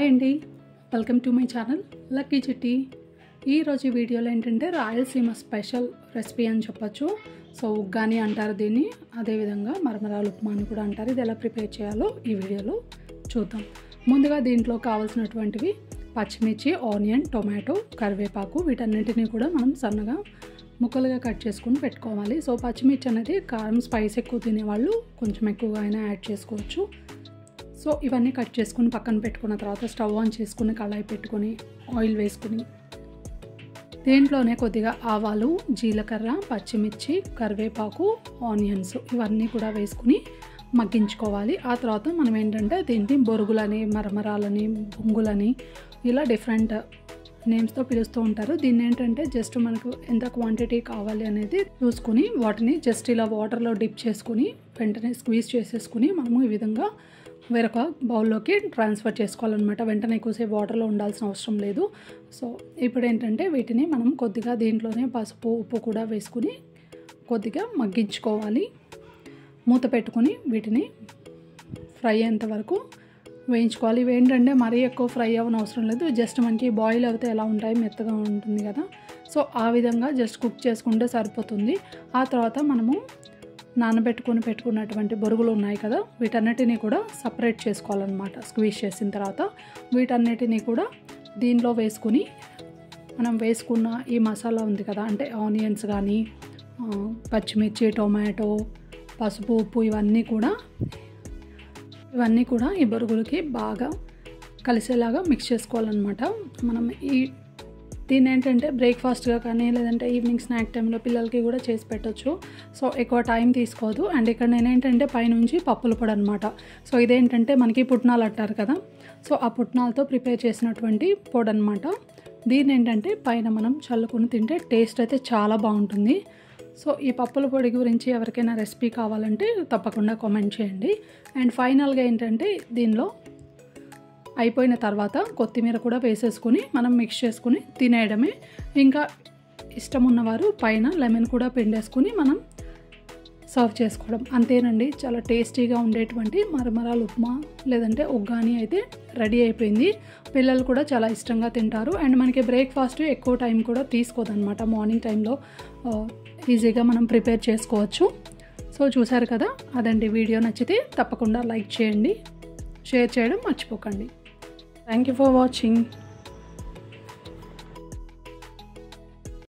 Hi అండి, welcome to my channel lucky చిట్టి. ఈరోజు వీడియోలో ఏంటంటే రాయలసీమ స్పెషల్ రెసిపీ అని చెప్పొచ్చు. సో ఉగ్గాని అంటారు దీన్ని, అదేవిధంగా మరమరాలు ఉప్మా అని కూడా అంటారు. ఇది ఎలా ప్రిపేర్ చేయాలో ఈ వీడియోలో చూద్దాం. ముందుగా దీంట్లో కావాల్సినటువంటివి పచ్చిమిర్చి, ఆనియన్, టొమాటో, కరివేపాకు, వీటన్నింటినీ కూడా మనం సన్నగా ముక్కలుగా కట్ చేసుకుని పెట్టుకోవాలి. సో పచ్చిమిర్చి అనేది కారం స్పైస్ ఎక్కువ తినేవాళ్ళు కొంచెం ఎక్కువగా అయినా యాడ్ చేసుకోవచ్చు. సో ఇవన్నీ కట్ చేసుకుని పక్కన పెట్టుకున్న తర్వాత స్టవ్ ఆన్ చేసుకుని కళాయి పెట్టుకొని ఆయిల్ వేసుకుని దీంట్లోనే కొద్దిగా ఆవాలు, జీలకర్ర, పచ్చిమిర్చి, కరివేపాకు, ఆనియన్స్ ఇవన్నీ కూడా వేసుకుని మగ్గించుకోవాలి. ఆ తర్వాత మనం ఏంటంటే దీన్ని బొరుగులని, మరమరాలని, బొంగులని ఇలా డిఫరెంట్ నేమ్స్తో పిలుస్తూ ఉంటారు. దీన్ని ఏంటంటే జస్ట్ మనకు ఎంత క్వాంటిటీ కావాలి అనేది చూసుకుని వాటిని జస్ట్ ఇలా వాటర్లో డిప్ చేసుకుని వెంటనే స్క్వీజ్ చేసేసుకుని మనము ఈ విధంగా వేరొక బౌల్లోకి ట్రాన్స్ఫర్ చేసుకోవాలన్నమాట. వెంటనే ఎక్కువసేపు వాటర్లో ఉండాల్సిన అవసరం లేదు. సో ఇప్పుడు ఏంటంటే వీటిని మనం కొద్దిగా దీంట్లోనే పసుపు, ఉప్పు కూడా వేసుకుని కొద్దిగా మగ్గించుకోవాలి. మూత పెట్టుకుని వీటిని ఫ్రై అయ్యేంత వరకు వేయించుకోవాలి. ఇవి ఏంటంటే మరీ ఎక్కువ ఫ్రై అవ్వని అవసరం లేదు. జస్ట్ మనకి బాయిల్ అవుతే ఎలా ఉంటాయి, మెత్తగా ఉంటుంది కదా. సో ఆ విధంగా జస్ట్ కుక్ చేసుకుంటే సరిపోతుంది. ఆ తర్వాత మనము పెట్టుకున్నటువంటి బొరుగులు ఉన్నాయి కదా, వీటన్నిటినీ కూడా సపరేట్ చేసుకోవాలన్నమాట. స్క్వీజ్ చేసిన తర్వాత వీటన్నిటినీ కూడా దీనిలో వేసుకుని మనం వేసుకున్న ఈ మసాలా ఉంది కదా, అంటే ఆనియన్స్ కానీ పచ్చిమిర్చి, టొమాటో, పసుపు, ఉప్పు ఇవన్నీ కూడా ఈ బొరుగులకి బాగా కలిసేలాగా మిక్స్ చేసుకోవాలన్నమాట. మనం దీన్ని ఏంటంటే బ్రేక్ఫాస్ట్గా కానీ లేదంటే ఈవినింగ్ స్నాక్ టైంలో పిల్లలకి కూడా చేసి పెట్టవచ్చు. సో ఎక్కువ టైం తీసుకోదు. అండ్ ఇక్కడ నేనేంటంటే పైనుంచి పప్పుల పొడి అనమాట. సో ఇదేంటంటే మనకి పుట్నాలు అంటారు కదా, సో ఆ పుట్నాలతో ప్రిపేర్ చేసినటువంటి పొడి అనమాట. దీన్ని ఏంటంటే పైన మనం చల్లుకొని తింటే టేస్ట్ అయితే చాలా బాగుంటుంది. సో ఈ పప్పుల పొడి గురించి ఎవరికైనా రెసిపీ కావాలంటే తప్పకుండా కామెంట్ చేయండి. అండ్ ఫైనల్గా ఏంటంటే దీనిలో అయిపోయిన తర్వాత కొత్తిమీర కూడా వేసేసుకుని మనం మిక్స్ చేసుకుని తినేయడమే. ఇంకా ఇష్టం ఉన్నవారు పైన లెమన్ కూడా పిండేసుకుని మనం సర్వ్ చేసుకోవడం అంతేనండి. చాలా టేస్టీగా ఉండేటువంటి మరమరాలు ఉప్మా లేదంటే ఉగ్గాని అయితే రెడీ అయిపోయింది. పిల్లలు కూడా చాలా ఇష్టంగా తింటారు. అండ్ మనకి బ్రేక్ఫాస్ట్ ఎక్కువ టైం కూడా తీసుకోదన్నమాట. మార్నింగ్ టైంలో ఈజీగా మనం ప్రిపేర్ చేసుకోవచ్చు. సో చూసారు కదా, అదండి. వీడియో నచ్చితే తప్పకుండా లైక్ చేయండి, షేర్ చేయడం మర్చిపోకండి. Thank you for watching.